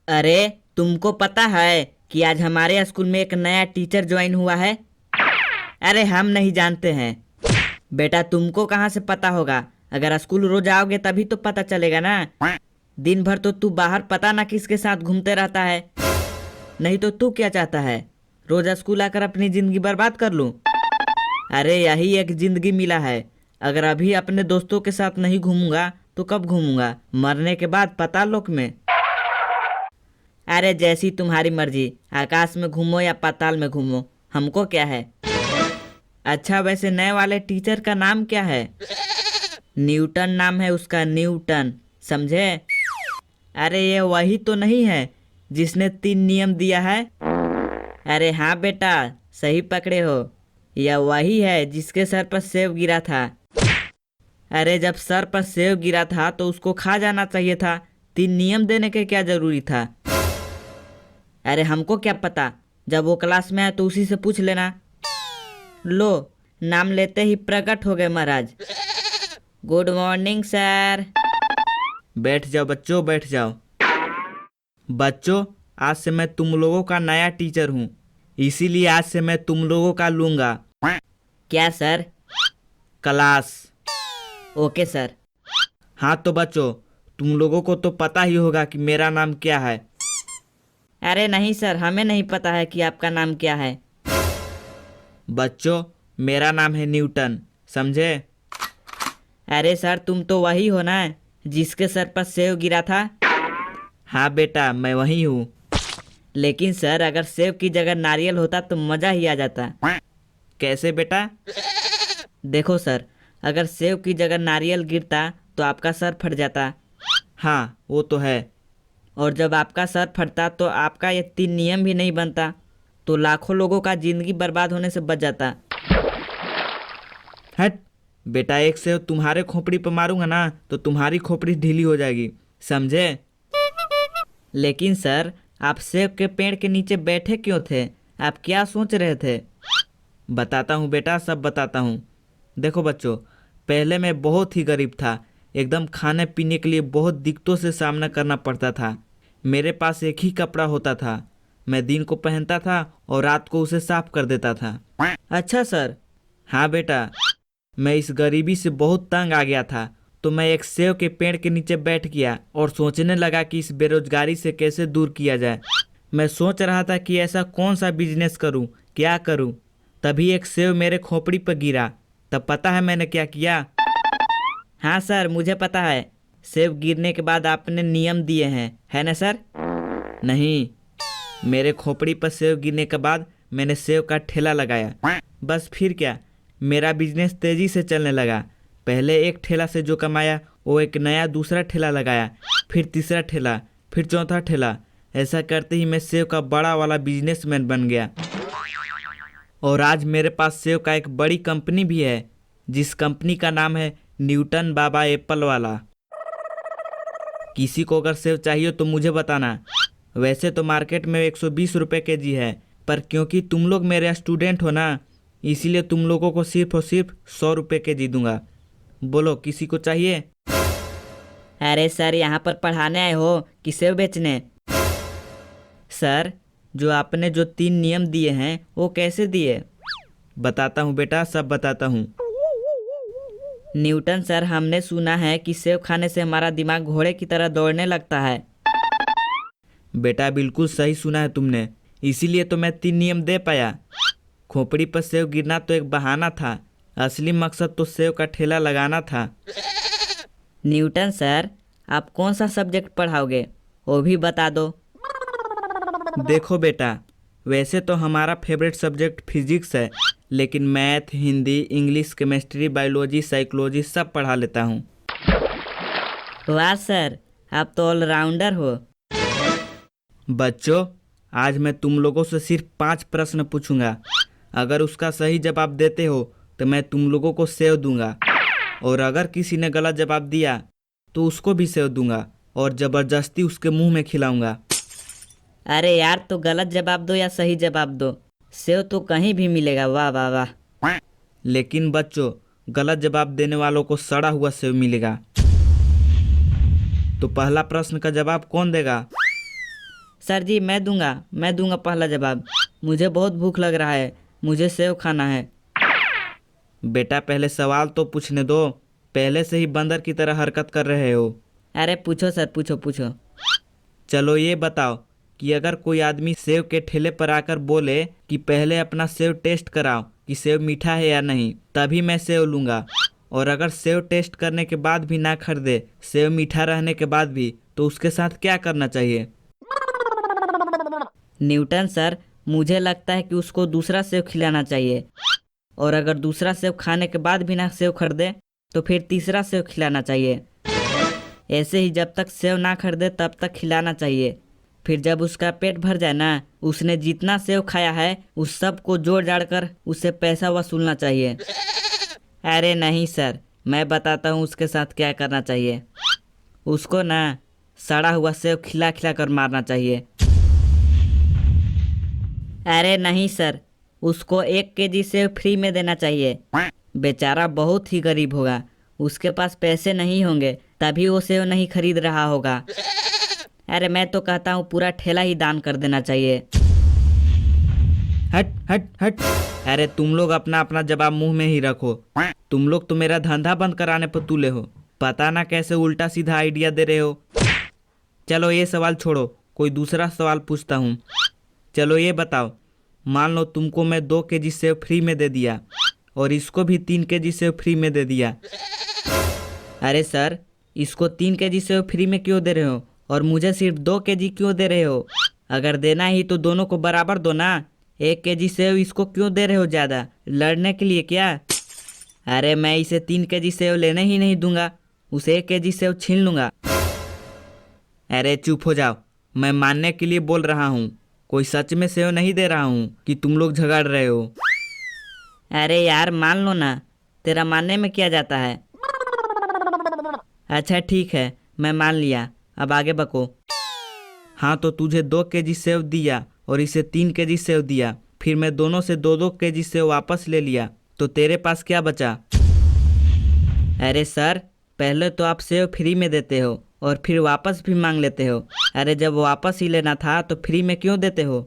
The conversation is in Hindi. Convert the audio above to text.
अरे, तुमको पता है कि आज हमारे स्कूल में एक नया टीचर ज्वाइन हुआ है? अरे हम नहीं जानते हैं। बेटा तुमको कहाँ से पता होगा? अगर स्कूल रोज आओगे तभी तो पता चलेगा ना। दिन भर तो तू बाहर पता ना किसके साथ घूमते रहता है। नहीं तो तू क्या चाहता है? रोज स्कूल आकर अपनी जिंदगी बर्बाद कर लूं? अरे यही एक जिंदगी मिला है। अगर अभी अपने दोस्तों के साथ नहीं घूमूंगा तो कब घूमूंगा? मरने के बाद पतालोक में। अरे जैसी तुम्हारी मर्जी, आकाश में घूमो या पाताल में घूमो, हमको क्या है। अच्छा वैसे नए वाले टीचर का नाम क्या है? न्यूटन नाम है उसका, न्यूटन, समझे? अरे ये वही तो नहीं है जिसने 3 नियम दिया है? अरे हाँ बेटा, सही पकड़े हो। यह वही है जिसके सर पर सेब गिरा था। अरे जब सर पर सेब गिरा था तो उसको खा जाना चाहिए था। 3 नियम देने के क्या जरूरी था? अरे हमको क्या पता, जब वो क्लास में आए तो उसी से पूछ लेना। लो, नाम लेते ही प्रकट हो गए महाराज। Good morning sir. बैठ जाओ बच्चों, बैठ जाओ। बच्चों, आज से मैं तुम लोगों का नया टीचर हूँ, इसीलिए आज से मैं तुम लोगों का लूंगा। क्या सर? क्लास। Okay sir. हाँ तो बच्चों, तुम लोगों को तो पता ही होगा कि मेरा नाम क्या है। अरे नहीं सर, हमें नहीं पता है कि आपका नाम क्या है। बच्चों, मेरा नाम है न्यूटन, समझे? अरे सर तुम तो वही हो ना जिसके सर पर सेब गिरा था? हाँ बेटा, मैं वही हूँ। लेकिन सर अगर सेब की जगह नारियल होता तो मज़ा ही आ जाता। कैसे बेटा? देखो सर, अगर सेब की जगह नारियल गिरता तो आपका सर फट जाता। हाँ वो तो है। और जब आपका सर फटता तो आपका ये 3 नियम भी नहीं बनता, तो लाखों लोगों का जिंदगी बर्बाद होने से बच जाता। हट बेटा, एक से तुम्हारे खोपड़ी पर मारूंगा ना तो तुम्हारी खोपड़ी ढीली हो जाएगी, समझे? लेकिन सर, आप सेब के पेड़ के नीचे बैठे क्यों थे? आप क्या सोच रहे थे? बताता हूँ बेटा, सब बताता हूँ। देखो बच्चों, पहले मैं बहुत ही गरीब था। एकदम खाने पीने के लिए बहुत दिक्कतों से सामना करना पड़ता था। मेरे पास एक ही कपड़ा होता था। मैं दिन को पहनता था और रात को उसे साफ कर देता था। अच्छा सर। हाँ बेटा, मैं इस गरीबी से बहुत तंग आ गया था, तो मैं एक सेब के पेड़ के नीचे बैठ गया और सोचने लगा कि इस बेरोजगारी से कैसे दूर किया जाए। मैं सोच रहा था कि ऐसा कौन सा बिजनेस करूं, क्या करूं। तभी एक सेब मेरे खोपड़ी पर गिरा। तब पता है मैंने क्या किया? हाँ सर, मुझे पता है। सेब गिरने के बाद आपने नियम दिए हैं, है ना सर? नहीं, मेरे खोपड़ी पर सेब गिरने के बाद मैंने सेब का ठेला लगाया। बस फिर क्या, मेरा बिजनेस तेजी से चलने लगा। पहले एक ठेला से जो कमाया वो एक नया दूसरा ठेला लगाया, फिर तीसरा ठेला, फिर चौथा ठेला। ऐसा करते ही मैं सेब का बड़ा वाला बिजनेसमैन बन गया। और आज मेरे पास सेब का एक बड़ी कंपनी भी है, जिस कंपनी का नाम है न्यूटन बाबा एप्पल वाला। किसी को अगर सेब चाहिए तो मुझे बताना। वैसे तो मार्केट में 120 रुपये केजी है, पर क्योंकि तुम लोग मेरे स्टूडेंट हो ना, इसीलिए तुम लोगों को सिर्फ और सिर्फ 100 रुपये केजी दूंगा। बोलो, किसी को चाहिए? अरे सर, यहाँ पर पढ़ाने आए हो कि सेब बेचने? सर, जो आपने जो 3 नियम दिए हैं वो कैसे दिए? बताता हूँ बेटा, सब बताता हूँ। न्यूटन सर, हमने सुना है कि सेब खाने से हमारा दिमाग घोड़े की तरह दौड़ने लगता है। बेटा बिल्कुल सही सुना है तुमने, इसीलिए तो मैं 3 नियम दे पाया। खोपड़ी पर सेब गिरना तो एक बहाना था, असली मकसद तो सेब का ठेला लगाना था। न्यूटन सर, आप कौन सा सब्जेक्ट पढ़ाओगे वो भी बता दो। देखो बेटा, वैसे तो हमारा फेवरेट सब्जेक्ट फिजिक्स है, लेकिन math, Hindi, English, chemistry, biology, psychology सब पढ़ा लेता हूँ। वाह सर, आप तो ऑलराउंडर हो। बच्चों, आज मैं तुम लोगों से सिर्फ 5 प्रश्न पूछूंगा। अगर उसका सही जवाब देते हो तो मैं तुम लोगों को सेव दूंगा, और अगर किसी ने गलत जवाब दिया तो उसको भी सेव दूंगा और ज़बरदस्ती उसके मुंह में खिलाऊंगा। अरे यार, तो गलत जवाब दो या सही जवाब दो, सेव तो कहीं भी मिलेगा। वाह वाह वाह। लेकिन बच्चों, गलत जवाब देने वालों को सड़ा हुआ सेव मिलेगा। तो पहला प्रश्न का जवाब कौन देगा? सर जी मैं दूंगा पहला जवाब। मुझे बहुत भूख लग रहा है, मुझे सेव खाना है। बेटा पहले सवाल तो पूछने दो, पहले से ही बंदर की तरह हरकत कर रहे हो। अरे पूछो सर, पूछो। चलो ये बताओ कि अगर कोई आदमी सेव के ठेले पर आकर बोले कि पहले अपना सेव टेस्ट कराओ कि सेव मीठा है या नहीं, तभी मैं सेव लूँगा, और अगर सेव टेस्ट करने के बाद भी ना खरीदे, सेव मीठा रहने के बाद भी, तो उसके साथ क्या करना चाहिए? न्यूटन सर, मुझे लगता है कि उसको दूसरा सेव खिलाना चाहिए, और अगर दूसरा सेव खाने के बाद भी ना सेव खरीदे तो फिर तीसरा सेव खिलाना चाहिए। ऐसे ही जब तक सेव ना खरीदे तब तक खिलाना चाहिए। फिर जब उसका पेट भर जाए ना, उसने जितना सेव खाया है उस सब को जोड़ जाड़ कर उससे पैसा वसूलना चाहिए। अरे नहीं सर, मैं बताता हूँ उसके साथ क्या करना चाहिए। उसको ना सड़ा हुआ सेव खिला खिला कर मारना चाहिए। अरे नहीं सर, उसको 1 केजी सेव फ्री में देना चाहिए। बेचारा बहुत ही गरीब होगा, उसके पास पैसे नहीं होंगे तभी वो सेव नहीं खरीद रहा होगा। अरे मैं तो कहता हूँ पूरा ठेला ही दान कर देना चाहिए। हट हट हट। अरे तुम लोग अपना अपना जवाब मुंह में ही रखो। तुम लोग तो मेरा धंधा बंद कराने पर तुले हो, पता ना कैसे उल्टा सीधा आइडिया दे रहे हो। चलो ये सवाल छोड़ो, कोई दूसरा सवाल पूछता हूँ। चलो ये बताओ, मान लो तुमको मैं 2 केजी सेव फ्री में दे दिया और इसको भी 3 केजी सेव फ्री में दे दिया। अरे सर, इसको 3 केजी सेव फ्री में क्यों दे रहे हो और मुझे सिर्फ 2 केजी क्यों दे रहे हो? अगर देना ही तो दोनों को बराबर दो ना। 1 केजी सेव इसको क्यों दे रहे हो ज़्यादा, लड़ने के लिए क्या? अरे मैं इसे 3 केजी सेव लेने ही नहीं दूंगा, उसे 1 केजी सेव छीन लूंगा। अरे चुप हो जाओ, मैं मानने के लिए बोल रहा हूँ, कोई सच में सेव नहीं दे रहा हूँ कि तुम लोग झगड़ रहे हो। अरे यार मान लो ना, तेरा मानने में क्या जाता है। अच्छा ठीक है, मैं मान लिया, अब आगे बको। हाँ तो तुझे 2 केजी सेव दिया और इसे 3 केजी सेव दिया, फिर मैं दोनों से 2-2 केजी सेव वापस ले लिया, तो तेरे पास क्या बचा? अरे सर, पहले तो आप सेव फ्री में देते हो और फिर वापस भी मांग लेते हो। अरे जब वापस ही लेना था तो फ्री में क्यों देते हो?